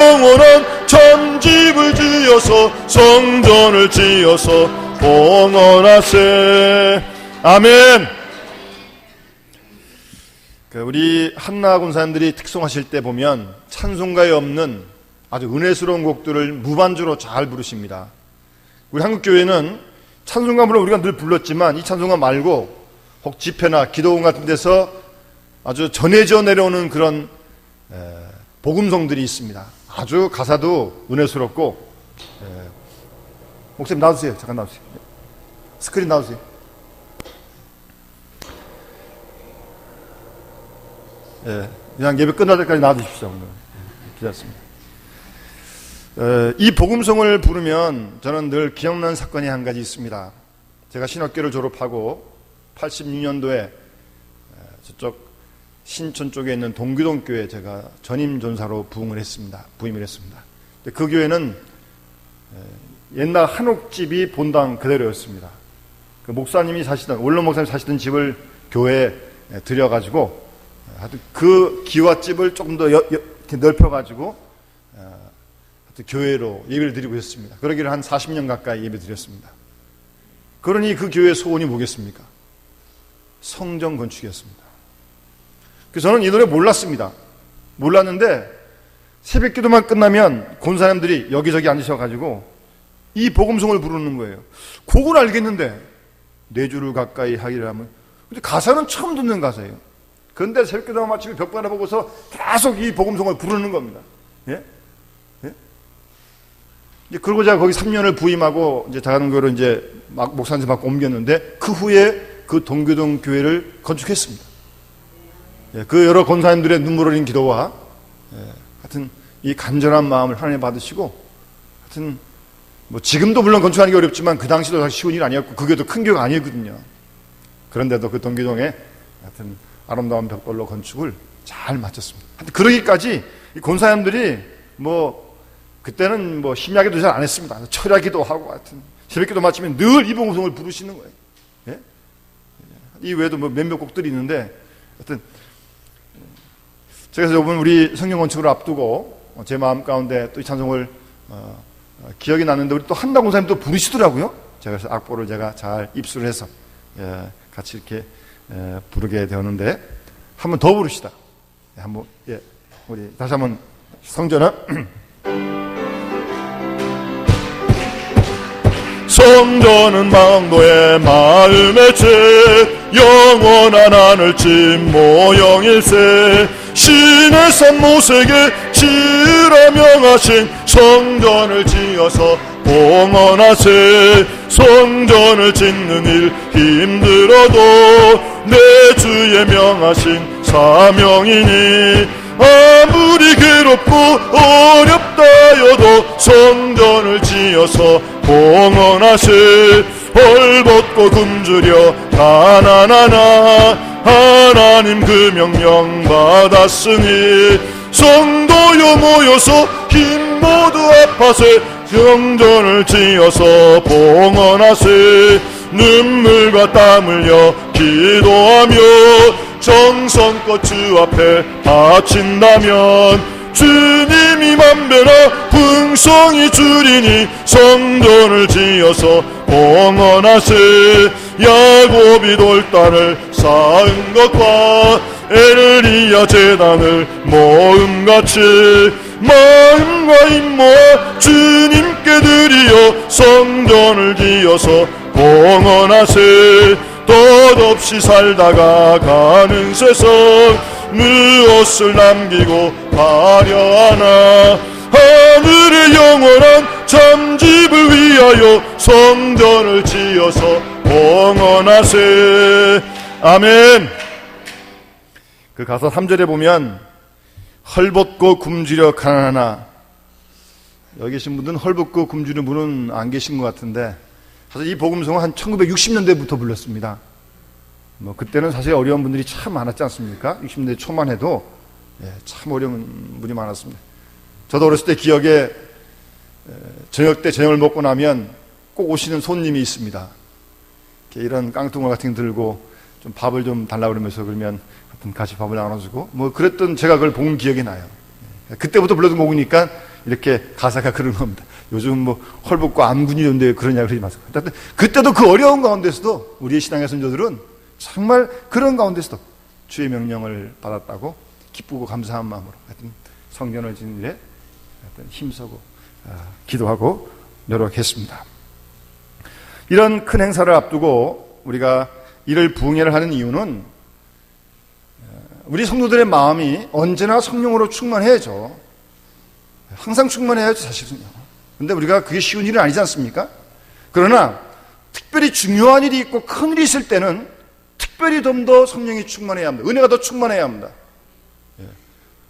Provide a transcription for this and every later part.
영원한 참집을 지어서 성전을 지어서 봉헌하세. 아멘. 우리 한나 권사님들이 특송하실 때 보면 찬송가에 없는 아주 은혜스러운 곡들을 무반주로 잘 부르십니다. 우리 한국교회는 찬송가 물론 우리가 늘 불렀지만 이 찬송가 말고 혹 집회나 기도원 같은 데서 아주 전해져 내려오는 그런 복음성들이 있습니다. 아주 가사도 은혜스럽고. 목사님 나와주세요. 잠깐 나와주세요. 스크린 나와주세요. 그냥 예배 끝날 때까지 나와주십시오. 기다렸습니다. 이 복음성을 부르면 저는 늘 기억나는 사건이 한 가지 있습니다. 제가 신학교를 졸업하고 86년도에 저쪽 신촌 쪽에 있는 동규동 교회에 제가 전임 전사로 부임을 했습니다. 그 교회는 옛날 한옥집이 본당 그대로였습니다. 그 목사님이 사시던, 원로 목사님이 사시던 집을 교회에 들여가지고 하여튼 그 기와집을 조금 더 이렇게 넓혀가지고 하여튼 교회로 예배를 드리고 있었습니다. 그러기를 한 40년 가까이 예배 드렸습니다. 그러니 그 교회의 소원이 뭐겠습니까? 성전 건축이었습니다. 그래서 저는 이 노래 몰랐습니다. 몰랐는데 새벽 기도만 끝나면 권사님들이 여기저기 앉으셔가지고 이 복음성을 부르는 거예요. 곡은 알겠는데 네 줄을 가까이 하기를 하면, 근데 가사는 처음 듣는 가사예요. 그런데 새벽 기도만 마치면 벽 바라보고서 계속 이 복음성을 부르는 겁니다. 예? 그리고 제가 거기 3년을 부임하고 이제 다른 교회로 이제 목사님 받고 옮겼는데 그 후에 그 동교동 교회를 건축했습니다. 그 여러 권사님들의 눈물 흘린 기도와 하여튼 이 간절한 마음을 하나님 받으시고, 하여튼 뭐 지금도 물론 건축하는 게 어렵지만 그 당시도 사실 쉬운 일 아니었고 그 교회도 큰 교회가 아니거든요. 그런데도 그 동교동에 하여튼 아름다운 벽돌로 건축을 잘 마쳤습니다. 하여튼 그러기까지 이 권사님들이 뭐 그때는 뭐 심야기도 잘 안 했습니다. 철야기도 하고 하여튼 새벽기도 마치면 늘 이 복음성을 부르시는 거예요. 예? 이 외에도 뭐 몇몇 곡들이 있는데 하여튼 제가 여러분 우리 성경 건축을 앞두고 제 마음 가운데 또 이 찬송을 기억이 났는데 우리 또 한나 권사님 또 부르시더라고요. 제가 그래서 악보를 제가 잘 입수를 해서 같이 이렇게 부르게 되었는데 한번 더 부르시다. 한번 우리 다시 한번 성전은 성전은 망도의 마음의 죄 영원한 하늘집 모형일세 신의 산 모세에게 지으라 명하신 성전을 지어서 봉헌하세 성전을 짓는 일 힘들어도 내 주의 명하신 사명이니 아무리 괴롭고 어렵다 하여도 성전을 지어서 봉헌하세 벌벗고 굶주려 가난하나 하나님 그 명령 받았으니 성도여 모여서 힘 모두 합하세 성전을 지어서 봉헌하세 눈물과 땀 흘려 기도하며 정성껏 주 앞에 바친다면 주님이 만배나 풍성히 주리니 성전을 지어서 봉헌하세 야곱이 돌단을 쌓은 것과 에르리야 제단을 모음같이 마음과 힘모아 주님께 드리어 성전을 지어서 봉헌하세 덧없이 살다가 가는 세상 무엇을 남기고 가려하나 하늘의 영원한 참집을 위하여 성전을 지어서 봉헌하세. 아멘. 그 가사 3절에 보면 헐벗고 굶주려 가난하나, 여기 계신 분들은 헐벗고 굶주리는 분은 안 계신 것 같은데 사실 이 복음성은 한 1960년대부터 불렀습니다. 뭐 그때는 사실 어려운 분들이 참 많았지 않습니까? 60년대 초만 해도 참 어려운 분이 많았습니다. 저도 어렸을 때 기억에 저녁 때 저녁을 먹고 나면 꼭 오시는 손님이 있습니다. 이런 깡통을 같은 거 들고 좀 밥을 좀 달라고 그러면서 그러면 같이 밥을 나눠주고 뭐 그랬던 제가 그걸 본 기억이 나요. 그때부터 불렀던 곡이니까 이렇게 가사가 그런 겁니다. 요즘 뭐 헐벗고 안군이 이런데 그러냐 그러지 마세요. 그때도 그 어려운 가운데서도 우리의 신앙의 선조들은 정말 그런 가운데서도 주의 명령을 받았다고 기쁘고 감사한 마음으로 하여튼 성전을 짓는 일에 하여튼 힘쓰고 기도하고 노력했습니다. 이런 큰 행사를 앞두고 우리가 이를 부흥회를 하는 이유는 우리 성도들의 마음이 언제나 성령으로 충만해야죠. 항상 충만해야죠, 사실은요. 근데 우리가 그게 쉬운 일은 아니지 않습니까? 그러나 특별히 중요한 일이 있고 큰 일이 있을 때는 특별히 좀 더 성령이 충만해야 합니다. 은혜가 더 충만해야 합니다.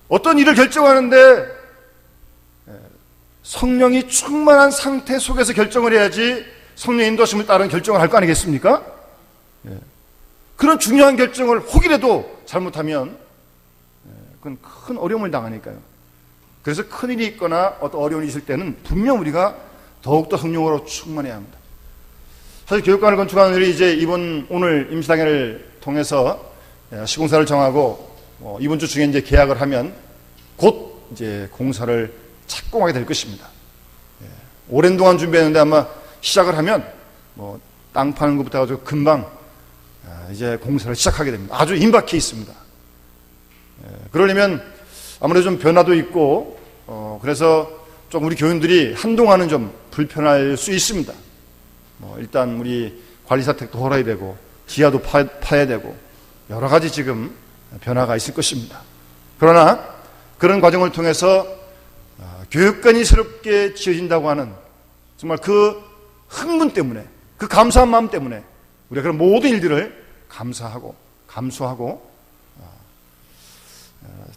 어떤 일을 결정하는데 성령이 충만한 상태 속에서 결정을 해야지 성령의 인도하심을 따른 결정을 할 거 아니겠습니까? 그런 중요한 결정을 혹이라도 잘못하면 그건 큰 어려움을 당하니까요. 그래서 큰 일이 있거나 어떤 어려움이 있을 때는 분명 우리가 더욱더 성령으로 충만해야 합니다. 사실 교육관을 건축하는 일이 이제 오늘 임시당회를 통해서 시공사를 정하고 이번 주 중에 이제 계약을 하면 곧 이제 공사를 착공하게 될 것입니다. 오랜 동안 준비했는데 아마 시작을 하면 땅 파는 것부터 해가지고 금방 이제 공사를 시작하게 됩니다. 아주 임박해 있습니다. 그러려면 아무래도 좀 변화도 있고 그래서 좀 우리 교인들이 한동안은 좀 불편할 수 있습니다. 일단 우리 관리사택도 헐어야 되고 지하도 파야 되고 여러 가지 지금 변화가 있을 것입니다. 그러나 그런 과정을 통해서 교육관이 새롭게 지어진다고 하는 정말 그 흥분 때문에 그 감사한 마음 때문에 우리가 그런 모든 일들을 감사하고 감수하고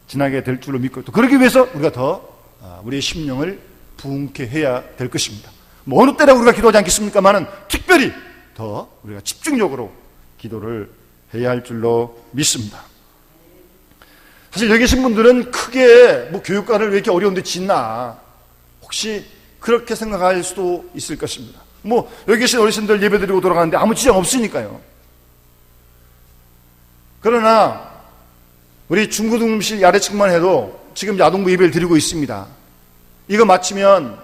지나게 될 줄로 믿고 또 그러기 위해서 우리가 더 우리의 심령을 부흥케 해야 될 것입니다. 어느 때나 우리가 기도하지 않겠습니까만은 특별히 더 우리가 집중적으로 기도를 해야 할 줄로 믿습니다. 사실 여기 계신 분들은 크게 교육관을 왜 이렇게 어려운데 짓나 혹시 그렇게 생각할 수도 있을 것입니다. 여기 계신 어르신들 예배드리고 돌아가는데 아무 지장 없으니까요. 그러나 우리 중고등부실 아래층만 해도 지금 야동부 예배를 드리고 있습니다. 이거 마치면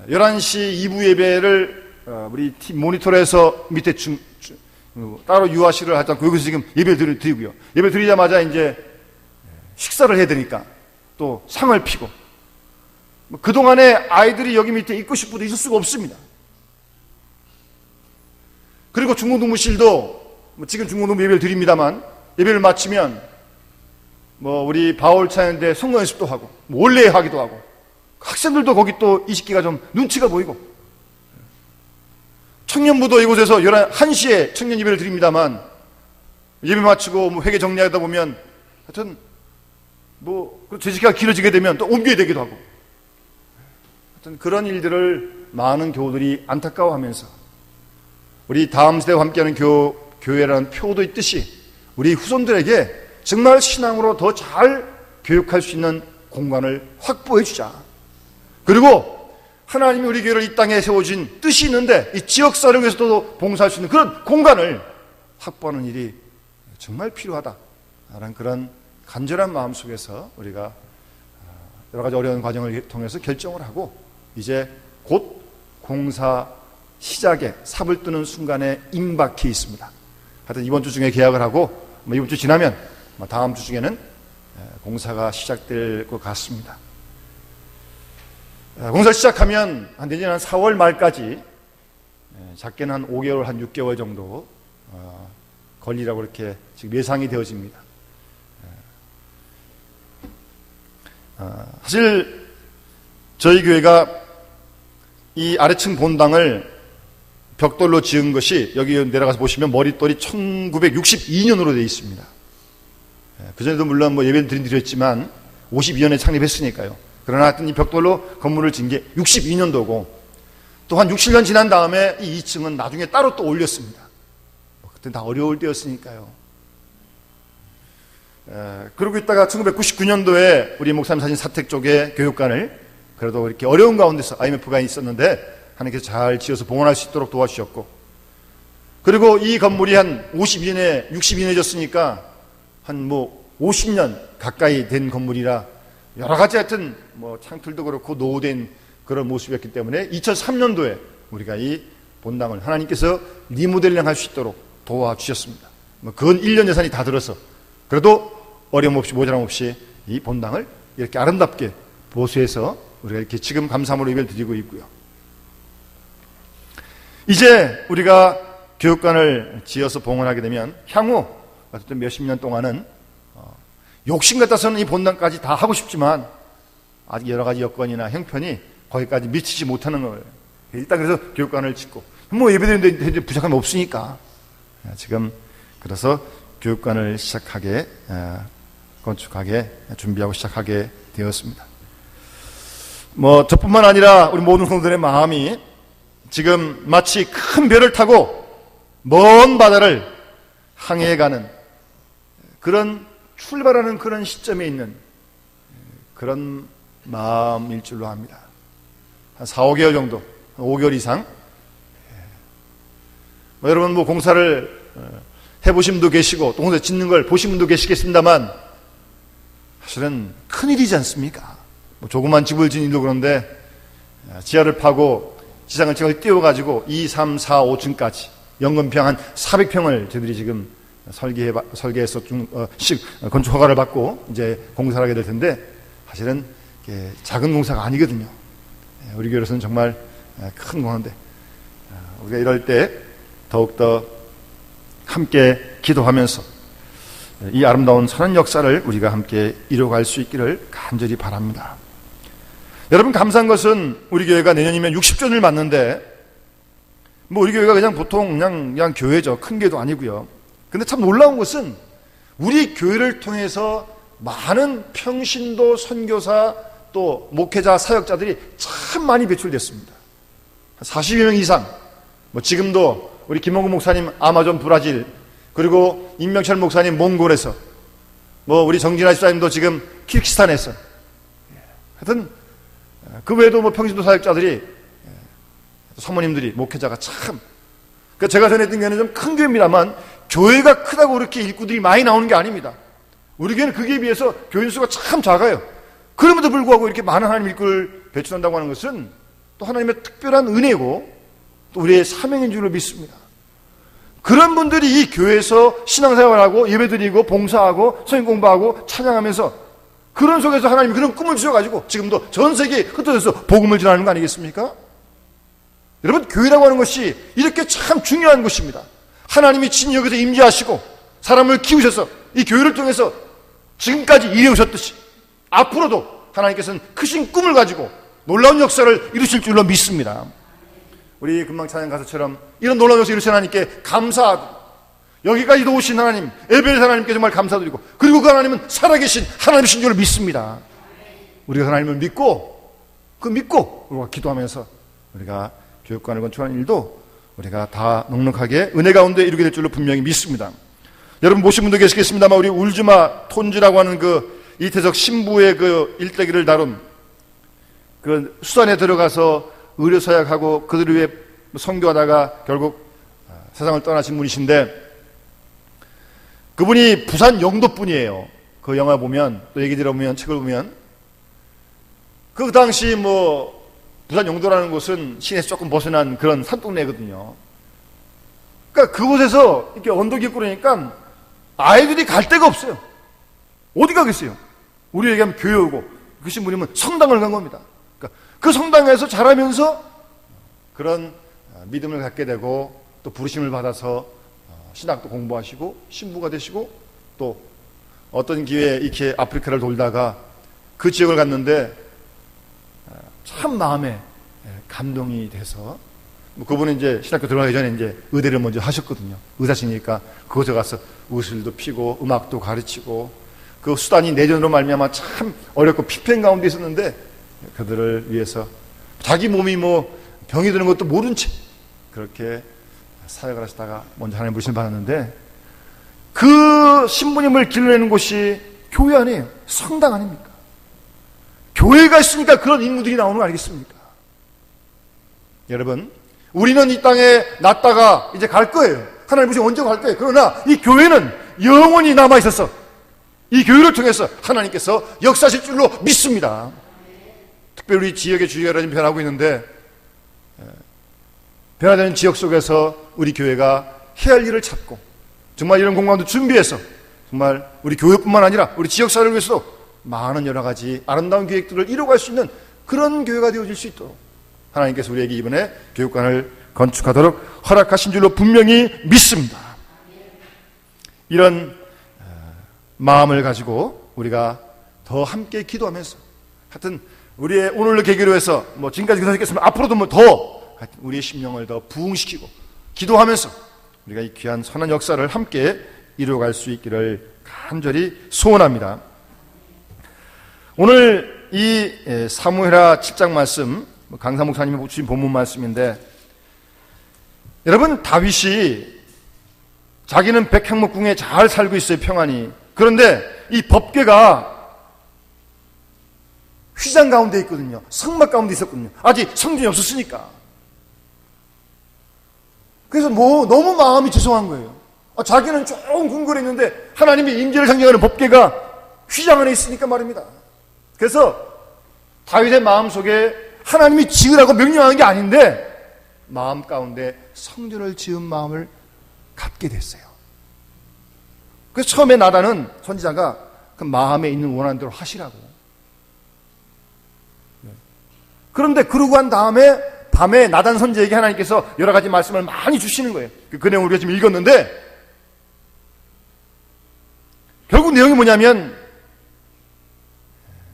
11시 2부 예배를 우리 팀 모니터에서 밑에 따로 유아실을 하지 않고 여기서 지금 예배를 드리고요. 예배 드리자마자 이제 식사를 해야 되니까 또 상을 피고 그동안에 아이들이 여기 밑에 있고 싶어도 있을 수가 없습니다. 그리고 중고등부실도 지금 중고등부 예배를 드립니다만 예배를 마치면 우리 바울 찬양대 성경 연습도 하고 원래 하기도 하고 학생들도 거기 또 이 시기가 좀 눈치가 보이고 청년부도 이곳에서 1시에 청년 예배를 드립니다만 예배 마치고 회개 정리하다 보면 하여튼 재직기가 길어지게 되면 또 옮겨야 되기도 하고 하여튼 그런 일들을 많은 교우들이 안타까워하면서 우리 다음 세대와 함께하는 교회라는 표도 있듯이 우리 후손들에게 정말 신앙으로 더 잘 교육할 수 있는 공간을 확보해 주자. 그리고 하나님이 우리 교회를 이 땅에 세워진 뜻이 있는데 이 지역사를 위해서도 봉사할 수 있는 그런 공간을 확보하는 일이 정말 필요하다라는 그런 간절한 마음 속에서 우리가 여러 가지 어려운 과정을 통해서 결정을 하고 이제 곧 공사 시작에 삽을 뜨는 순간에 임박해 있습니다. 하여튼 이번 주 중에 계약을 하고 이번 주 지나면 다음 주 중에는 공사가 시작될 것 같습니다. 공사 시작하면 내년 한 4월 말까지 작게는 한 5개월, 한 6개월 정도 걸리라고 이렇게 지금 예상이 되어집니다. 사실 저희 교회가 이 아래층 본당을 벽돌로 지은 것이 여기 내려가서 보시면 머릿돌이 1962년으로 되어 있습니다. 그전에도 물론 예배를 드렸지만 52년에 창립했으니까요. 그러나 하여튼 이 벽돌로 건물을 지은 게 62년도고 또 한 6, 7년 지난 다음에 이 2층은 나중에 따로 또 올렸습니다. 그때 다 어려울 때였으니까요. 그러고 있다가 1999년도에 우리 목사님 사신 사택 쪽에 교육관을 그래도 이렇게 어려운 가운데서 IMF가 있었는데 하나님께서 잘 지어서 봉헌할 수 있도록 도와주셨고 그리고 이 건물이 한 52년에 62년해졌으니까 한 50년 가까이 된 건물이라 여러 가지 하여튼 뭐 창틀도 그렇고 노후된 그런 모습이었기 때문에 2003년도에 우리가 이 본당을 하나님께서 리모델링 할 수 있도록 도와주셨습니다. 근 1년 예산이 다 들어서 그래도 어려움 없이 모자람 없이 이 본당을 이렇게 아름답게 보수해서 우리가 이렇게 지금 감사함으로 예배를 드리고 있고요. 이제 우리가 교육관을 지어서 봉헌하게 되면 향후 어쨌든 몇십 년 동안은 욕심 같아서는 이 본당까지 다 하고 싶지만 아직 여러 가지 여건이나 형편이 거기까지 미치지 못하는 거예요. 일단 그래서 교육관을 짓고 뭐 예배드리는데 부족함이 없으니까 지금 그래서 교육관을 시작하게 건축하게 준비하고 시작하게 되었습니다. 뭐 저뿐만 아니라 우리 모든 성도들의 마음이 지금 마치 큰 배를 타고 먼 바다를 항해가는 그런 출발하는 그런 시점에 있는 그런 마음일 줄로 압니다. 한 4, 5개월 정도, 5개월 이상. 여러분 뭐 공사를 해보신 분도 계시고 또 공사 짓는 걸 보신 분도 계시겠습니다만 사실은 큰일이지 않습니까? 뭐 조그만 집을 짓는 일도 그런데 지하를 파고 지상을 띄워가지고 2, 3, 4, 5층까지 연건평 한 400평을 저희들이 지금 설계해서 건축 허가를 받고 이제 공사를 하게 될 텐데 사실은 작은 공사가 아니거든요. 우리 교회로서는 정말 큰 공사인데 우리가 이럴 때 더욱더 함께 기도하면서 이 아름다운 선한 역사를 우리가 함께 이뤄갈 수 있기를 간절히 바랍니다. 여러분 감사한 것은 우리 교회가 내년이면 60주년을 맞는데 뭐 우리 교회가 그냥 보통 그냥 교회죠. 큰 교회도 아니고요. 근데 참 놀라운 것은 우리 교회를 통해서 많은 평신도 선교사 또 목회자 사역자들이 참 많이 배출됐습니다. 40여 명 이상 뭐 지금도 우리 김홍구 목사님 아마존 브라질 그리고 임명철 목사님 몽골에서 뭐 우리 정진아 집사님도 지금 키르기스탄에서 하여튼 그 외에도 뭐 평신도 사역자들이 사모님들이 목회자가 참 그러니까 제가 전했던 교회는 좀 큰 교회입니다만 교회가 크다고 그렇게 일꾼들이 많이 나오는 게 아닙니다. 우리 교회는 그에 비해서 교인 수가 참 작아요. 그럼에도 불구하고 이렇게 많은 하나님 일꾼을 배출한다고 하는 것은 또 하나님의 특별한 은혜고 또 우리의 사명인 줄로 믿습니다. 그런 분들이 이 교회에서 신앙생활하고 예배드리고 봉사하고 성경 공부하고 찬양하면서 그런 속에서 하나님이 그런 꿈을 주셔가지고 지금도 전 세계에 흩어져서 복음을 전하는 거 아니겠습니까? 여러분 교회라고 하는 것이 이렇게 참 중요한 것입니다. 하나님이 친히 여기서 임재하시고 사람을 키우셔서 이 교회를 통해서 지금까지 이루셨듯이 앞으로도 하나님께서는 크신 꿈을 가지고 놀라운 역사를 이루실 줄로 믿습니다. 우리 금방 찬양 가사처럼 이런 놀라운 역사를 이루신 하나님께 감사하고 여기까지도 오신 하나님 에베레 하나님께 정말 감사드리고 그리고 그 하나님은 살아계신 하나님이신 줄로 믿습니다. 우리가 하나님을 믿고 우리가 기도하면서 우리가 교육관을 건축하는 일도 우리가 다 넉넉하게 은혜 가운데 이루게 될 줄로 분명히 믿습니다. 여러분 모신 분도 계시겠습니다만 우리 울주마 톤지라고 하는 그 이태석 신부의 그 일대기를 다룬 그 수단에 들어가서 의료사역하고 그들 위해 선교하다가 결국 세상을 떠나신 분이신데 그분이 부산 영도 분이에요. 그 영화 보면 또 얘기 들어보면 책을 보면 그 당시 뭐 부산 영도라는 곳은 시내에서 조금 벗어난 그런 산동네거든요. 그러니까 그곳에서 이렇게 언덕이 있고 그러니까 아이들이 갈 데가 없어요. 어디 가겠어요? 우리 얘기하면 교회 오고 그 신부님은 성당을 간 겁니다. 그러니까 그 성당에서 자라면서 그런 믿음을 갖게 되고 또 부르심을 받아서 신학도 공부하시고 신부가 되시고 또 어떤 기회에 이렇게 아프리카를 돌다가 그 지역을 갔는데 참 마음에 감동이 돼서 그분은 이제 신학교 들어가기 전에 이제 의대를 먼저 하셨거든요. 의사시니까 그곳에 가서 의술도 피고 음악도 가르치고 그 수단이 내전으로 말미암아 참 어렵고 피폐한 가운데 있었는데 그들을 위해서 자기 몸이 뭐 병이 드는 것도 모른 채 그렇게 사역을 하시다가 먼저 하나님 부르심을 받았는데 그 신부님을 길러내는 곳이 교회 아니에요. 성당 아닙니까? 교회가 있으니까 그런 인물들이 나오는 거 아니겠습니까? 여러분 우리는 이 땅에 났다가 이제 갈 거예요. 하나님 부르시면 언제 갈 거예요. 그러나 이 교회는 영원히 남아있어서 이 교회를 통해서 하나님께서 역사하실 줄로 믿습니다. 특별히 우리 지역의 주의가 좀 변하고 있는데, 변화되는 지역 속에서 우리 교회가 해야 할 일을 찾고 정말 이런 공간도 준비해서 정말 우리 교회뿐만 아니라 우리 지역사회를 위해서도 많은 여러 가지 아름다운 계획들을 이루어갈 수 있는 그런 교회가 되어질 수 있도록 하나님께서 우리에게 이번에 교육관을 건축하도록 허락하신 줄로 분명히 믿습니다. 이런 마음을 가지고 우리가 더 함께 기도하면서, 하여튼 우리의 오늘을 계기로 해서 지금까지 기도하셨겠지만 앞으로도 더 우리의 심령을 더 부흥시키고 기도하면서 우리가 이 귀한 선한 역사를 함께 이루어갈 수 있기를 간절히 소원합니다. 오늘 이 사무엘하 7장 말씀, 강사 목사님이 주신 본문 말씀인데, 여러분, 다윗이 자기는 백향목궁에 잘 살고 있어요, 평안히. 그런데 이 법궤가 휘장 가운데 있거든요. 성막 가운데 있었거든요. 아직 성전이 없었으니까. 그래서 너무 마음이 죄송한 거예요. 자기는 조금 궁궐했는데 하나님의 임재를 상징하는 법궤가 휘장 안에 있으니까 말입니다. 그래서 다윗의 마음속에 하나님이 지으라고 명령하는 게 아닌데 마음 가운데 성전을 지은 마음을 갖게 됐어요. 그래서 처음에 나단은 선지자가 그 마음에 있는 원하는 대로 하시라고. 그런데 그러고 한 다음에 밤에 나단 선지자에게 하나님께서 여러 가지 말씀을 많이 주시는 거예요. 그 내용을 우리가 지금 읽었는데, 결국 내용이 뭐냐면,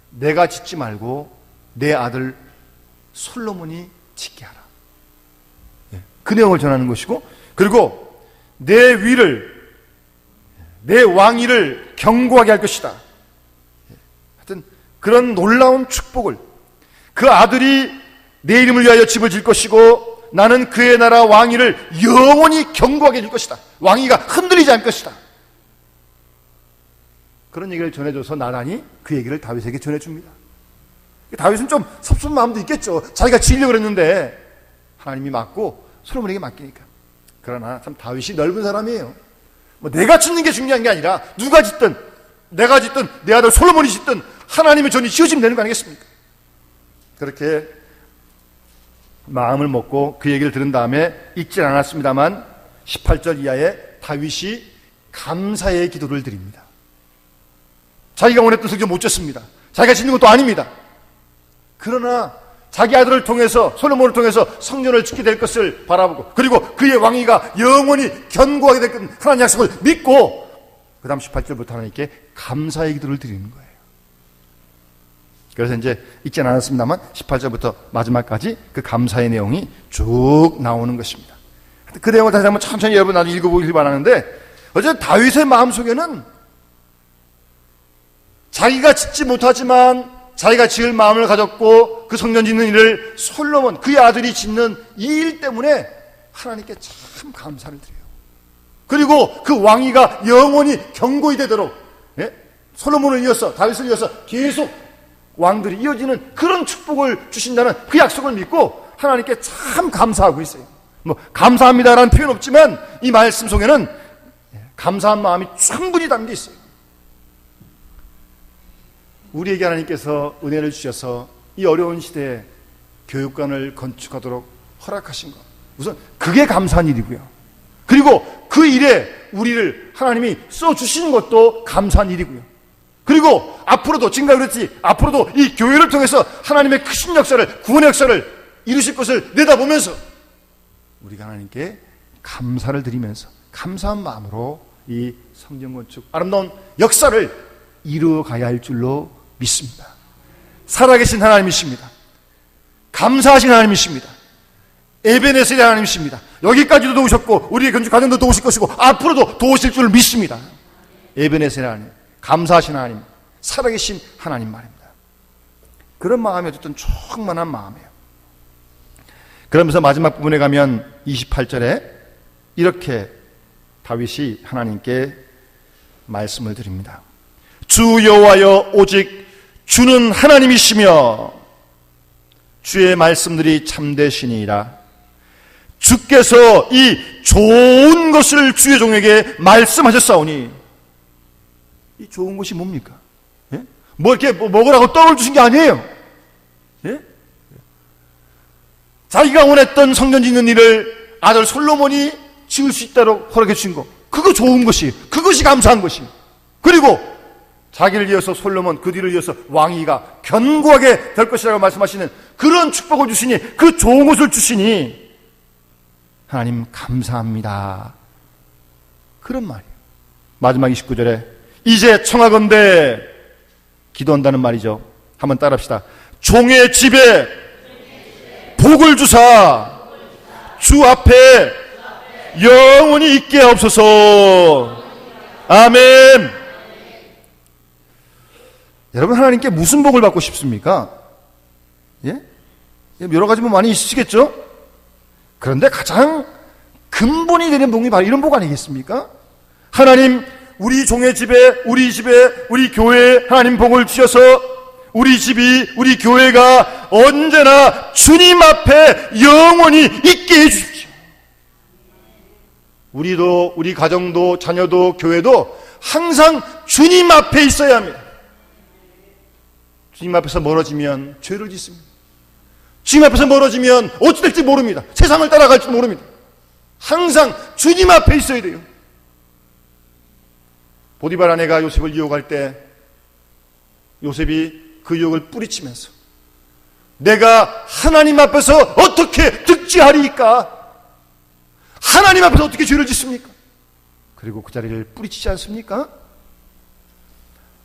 내가 짓지 말고 내 아들 솔로몬이 짓게 하라. 그 내용을 전하는 것이고, 그리고 내 위를, 내 왕위를 견고하게 할 것이다. 하여튼 그런 놀라운 축복을, 그 아들이 내 이름을 위하여 집을 질 것이고 나는 그의 나라 왕위를 영원히 견고하게 해줄 것이다. 왕위가 흔들리지 않을 것이다. 그런 얘기를 전해줘서 나단이 그 얘기를 다윗에게 전해줍니다. 다윗은 좀 섭섭한 마음도 있겠죠. 자기가 지으려고 그랬는데 하나님이 맡고 솔로몬에게 맡기니까. 그러나 참 다윗이 넓은 사람이에요. 내가 짓는 게 중요한 게 아니라 누가 짓든, 내가 짓든 내 아들 솔로몬이 짓든 하나님의 전이 지어지면 되는 거 아니겠습니까? 그렇게 마음을 먹고 그 얘기를 들은 다음에 읽진 않았습니다만 18절 이하에 다윗이 감사의 기도를 드립니다. 자기가 원했던 성전 못 졌습니다. 자기가 짓는 것도 아닙니다. 그러나 자기 아들을 통해서, 솔로몬을 통해서 성전을 짓게 될 것을 바라보고, 그리고 그의 왕위가 영원히 견고하게 될 것, 하나님 약속을 믿고 그 다음 18절부터 하나님께 감사의 기도를 드리는 거예요. 그래서 이제 읽지 않았습니다만 18절부터 마지막까지 그 감사의 내용이 쭉 나오는 것입니다. 그 내용을 다시 한번 천천히 여러분 나도 읽어보길 바라는데, 어쨌든 다윗의 마음속에는 자기가 짓지 못하지만 자기가 지을 마음을 가졌고 그 성전 짓는 일을 솔로몬, 그의 아들이 짓는 이 일 때문에 하나님께 참 감사를 드려요. 그리고 그 왕위가 영원히 견고히 되도록, 솔로몬을 이어서, 다윗을 이어서 계속 왕들이 이어지는 그런 축복을 주신다는 그 약속을 믿고 하나님께 참 감사하고 있어요. 감사합니다라는 표현 없지만 이 말씀 속에는 감사한 마음이 충분히 담겨 있어요. 우리에게 하나님께서 은혜를 주셔서 이 어려운 시대에 교육관을 건축하도록 허락하신 것, 우선 그게 감사한 일이고요. 그리고 그 일에 우리를 하나님이 써주시는 것도 감사한 일이고요. 그리고 앞으로도, 지금까지 그랬지, 앞으로도 이 교회를 통해서 하나님의 크신 역사를, 구원의 역사를 이루실 것을 내다보면서 우리가 하나님께 감사를 드리면서 감사한 마음으로 이 성전 건축 아름다운 역사를 이루어가야 할 줄로 믿습니다. 살아계신 하나님이십니다. 감사하신 하나님이십니다. 에베네셀의 하나님이십니다. 여기까지도 도우셨고 우리의 건축 과정도 도우실 것이고 앞으로도 도우실 줄 믿습니다. 에베네셀의 하나님, 감사하신 하나님, 살아계신 하나님 말입니다. 그런 마음이 어쨌든 충만한 마음이에요. 그러면서 마지막 부분에 가면 28절에 이렇게 다윗이 하나님께 말씀을 드립니다. 주 여호와여, 오직 주는 하나님이시며 주의 말씀들이 참되시니이다. 주께서 이 좋은 것을 주의 종에게 말씀하셨사오니 이 좋은 것이 뭡니까? 예? 뭐 이렇게 먹으라고 떡을 주신 게 아니에요. 예? 자기가 원했던 성전 짓는 일을 아들 솔로몬이 지을 수 있도록 허락해 주신 거, 그거 좋은 것이, 그것이 감사한 것이. 그리고 자기를 이어서 솔로몬, 그 뒤를 이어서 왕위가 견고하게 될 것이라고 말씀하시는 그런 축복을 주시니, 그 좋은 것을 주시니 하나님 감사합니다, 그런 말이에요. 마지막 29절에 이제 청하건대 기도한다는 말이죠. 한번 따라합시다. 종의 집에 복을 주사 주 앞에 영원히 있게 하옵소서. 아멘. 여러분, 하나님께 무슨 복을 받고 싶습니까? 예? 여러 가지 뭐 많이 있으시겠죠? 그런데 가장 근본이 되는 복이 바로 이런 복 아니겠습니까? 하나님, 우리 종의 집에, 우리 집에, 우리 교회에 하나님 복을 주셔서 우리 집이, 우리 교회가 언제나 주님 앞에 영원히 있게 해주십시오. 우리도, 우리 가정도, 자녀도, 교회도 항상 주님 앞에 있어야 합니다. 주님 앞에서 멀어지면 죄를 짓습니다. 주님 앞에서 멀어지면 어찌 될지 모릅니다. 세상을 따라갈지 모릅니다. 항상 주님 앞에 있어야 돼요. 보디발 아내가 요셉을 유혹할 때 요셉이 그 유혹을 뿌리치면서 내가 하나님 앞에서 어떻게 득지하리까? 하나님 앞에서 어떻게 죄를 짓습니까? 그리고 그 자리를 뿌리치지 않습니까?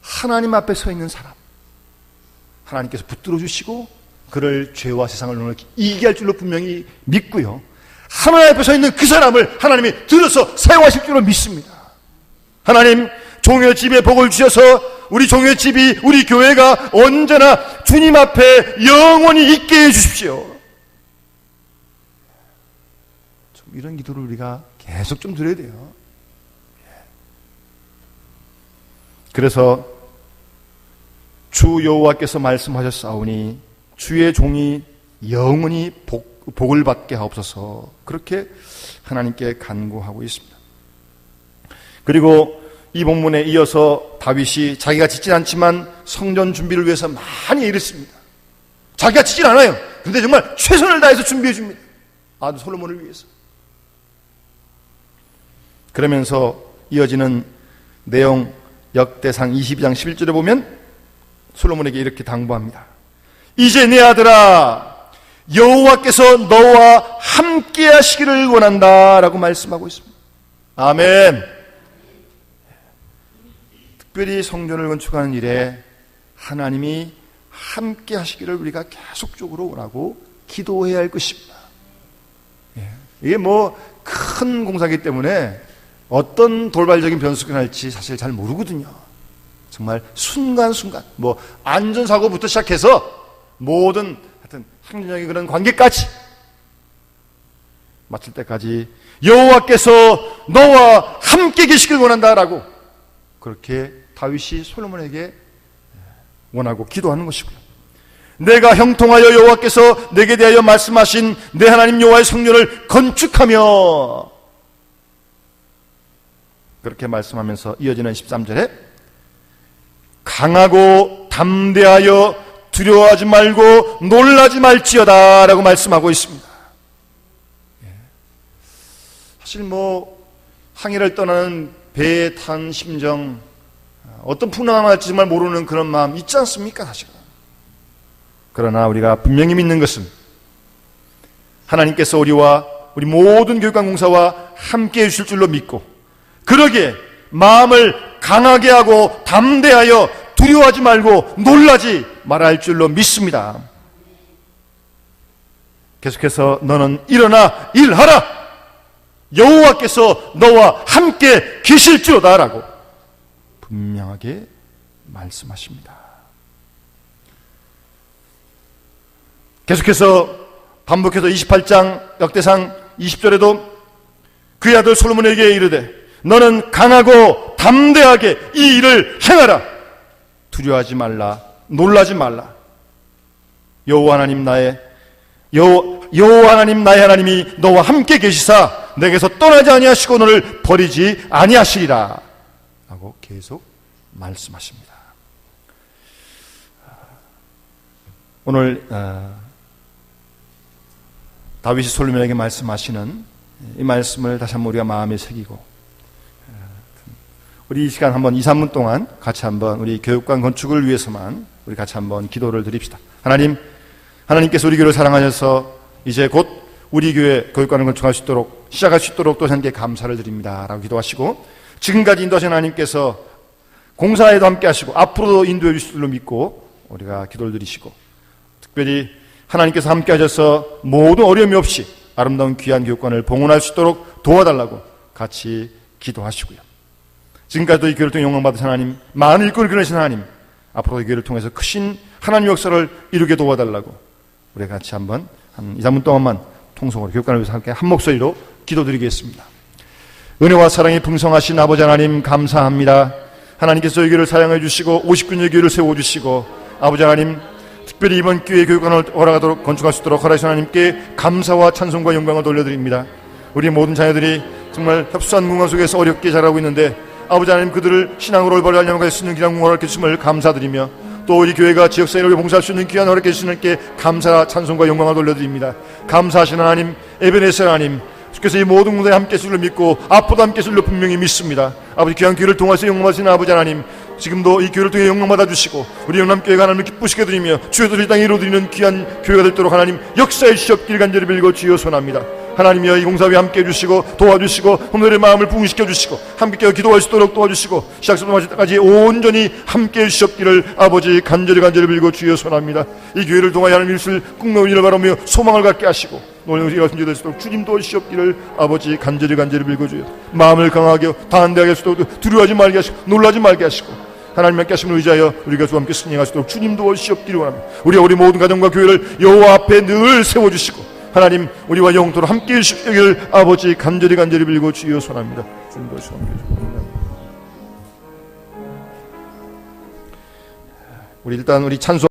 하나님 앞에 서 있는 사람, 하나님께서 붙들어 주시고 그를 죄와 세상을 이기게 할 줄로 분명히 믿고요, 하나님 앞에 서 있는 그 사람을 하나님이 들어서 사용하실 줄로 믿습니다. 하나님, 종의 집에 복을 주셔서 우리 종의 집이, 우리 교회가 언제나 주님 앞에 영원히 있게 해주십시오. 좀 이런 기도를 우리가 계속 좀 드려야 돼요. 그래서 주 여호와께서 말씀하셨사오니 주의 종이 영원히 복을 받게 하옵소서, 그렇게 하나님께 간구하고 있습니다. 그리고 이 본문에 이어서 다윗이 자기가 짓진 않지만 성전 준비를 위해서 많이 애를 씁니다. 자기가 짓진 않아요. 근데 정말 최선을 다해서 준비해 줍니다. 아들 솔로몬을 위해서. 그러면서 이어지는 내용, 역대상 22장 11절에 보면 솔로몬에게 이렇게 당부합니다. 이제 내 아들아, 여호와께서 너와 함께 하시기를 원한다 라고 말씀하고 있습니다. 아멘. 특별히 성전을 건축하는 일에 하나님이 함께 하시기를 우리가 계속적으로 원하고 기도해야 할 것입니다. 이게 뭐 큰 공사이기 때문에 어떤 돌발적인 변수가 날지 사실 잘 모르거든요. 정말 순간순간, 뭐 안전사고부터 시작해서 모든 하여튼 행정적인 그런 관계까지 마칠 때까지 여호와께서 너와 함께 계시길 원한다라고 그렇게 다윗이 솔로몬에게 원하고 기도하는 것이고요. 내가 형통하여 여호와께서 내게 대하여 말씀하신 내 하나님 여호와의 성전을 건축하며, 그렇게 말씀하면서 이어지는 13절에 강하고 담대하여 두려워하지 말고 놀라지 말지어다 라고 말씀하고 있습니다. 사실 뭐 항해를 떠나는 배에 탄 심정, 어떤 풍랑을 할지 정말 모르는 그런 마음 있지 않습니까? 사실은. 그러나 우리가 분명히 믿는 것은 하나님께서 우리와 우리 모든 교육관공사와 함께 해주실 줄로 믿고, 그러기에 마음을 강하게 하고 담대하여 두려워하지 말고 놀라지 말아야 할 줄로 믿습니다. 계속해서 너는 일어나 일하라, 여호와께서 너와 함께 계실지어다 라고 분명하게 말씀하십니다. 계속해서 반복해서 28장 역대상 20절에도 그의 아들 솔로몬에게 이르되 너는 강하고 담대하게 이 일을 행하라, 두려워하지 말라, 놀라지 말라. 여호와 하나님 나의 하나님이 너와 함께 계시사 내게서 떠나지 아니하시고 너를 버리지 아니하시리라 라고 계속 말씀하십니다. 오늘 다윗이 솔로몬에게 말씀하시는 이 말씀을 다시 한번 우리가 마음에 새기고, 우리 이 시간 한번 2, 3분 동안 같이 한번 우리 교육관 건축을 위해서만 우리 같이 한번 기도를 드립시다. 하나님께서 우리 교회를 사랑하셔서 이제 곧 우리 교회 교육관을 건축할 수 있도록, 시작할 수 있도록 또 하나님께 감사를 드립니다 라고 기도하시고, 지금까지 인도하신 하나님께서 공사에도 함께 하시고 앞으로도 인도해 주실 줄로 믿고 우리가 기도를 드리시고, 특별히 하나님께서 함께 하셔서 모든 어려움이 없이 아름다운 귀한 교육관을 봉헌할 수 있도록 도와달라고 같이 기도하시고요. 지금까지도 이 교회를 통해 영광받으신 하나님, 많은 일꾼을 그려내신 하나님, 앞으로 이 교회를 통해서 크신 하나님 역사를 이루게 도와달라고 우리 같이 한번 한 2, 3분 동안만 통성으로 교육관을 위해서 함께 한 목소리로 기도드리겠습니다. 은혜와 사랑이 풍성하신 아버지 하나님, 감사합니다. 하나님께서 이 교회를 사랑해 주시고 50군의 교회를 세워주시고, 아버지 하나님, 특별히 이번 기회에 교육관을 허락하도록 건축할 수 있도록 허락하신 하나님께 감사와 찬송과 영광을 돌려드립니다. 우리 모든 자녀들이 정말 협소한 공간 속에서 어렵게 자라고 있는데, 아버지 하나님, 그들을 신앙으로 올바르게 하려면 갈 수 있는 귀한 공간을 허락해 주심을 감사드리며, 또 우리 교회가 지역사회를 위해 봉사할 수 있는 귀한 허락해 주시는 께 감사, 찬송과 영광을 돌려드립니다. 감사하신 하나님, 에베네zer 하나님, 주께서 이 모든 공간에 함께 하실 줄 믿고 앞으로도 함께 하실 줄 분명히 믿습니다. 아버지, 귀한 교회를 통해서 영광받으시는 아버지 하나님, 지금도 이 교회를 통해 영광받아 주시고 우리 영남교회가 하나님을 기쁘시게 드리며 주의 뜻을 이 땅에 이루어드리는 귀한 교회가 되도록 하나님 역사해 주시옵길 간절히 빌고 주여 소원합니다. 하나님이여, 이 공사위에 함께 해주시고 도와주시고 오늘의 마음을 부흥시켜 주시고 함께 기도할 수 있도록 도와주시고 시작부터 마칠 때까지 온전히 함께 해주시옵기를 아버지 간절히 빌고 주여 소원합니다. 이 교회를 통하여 하나님 일을 꿈나무 일을 바라며 소망을 갖게 하시고 오늘 우리가 순종될 수 있도록 주님 도와주시옵기를 아버지 간절히 빌고 주여 마음을 강하게 단대하게 할 수 있도록 두려워하지 말게 하시고 놀라지 말게 하시고 하나님 함께 하심을 의지하여 우리가 주와 함께 승리할 수 있도록 주님 도와주시옵기를 원합니다. 우리 모든 가정과 교회를 여호와 앞에 늘 세워주시고 하나님, 우리와 영토로 함께 해주시기를 아버지 간절히 빌고 주여 소원합니다. 주님 도와주시옵기를. 우리 일단 우리 찬송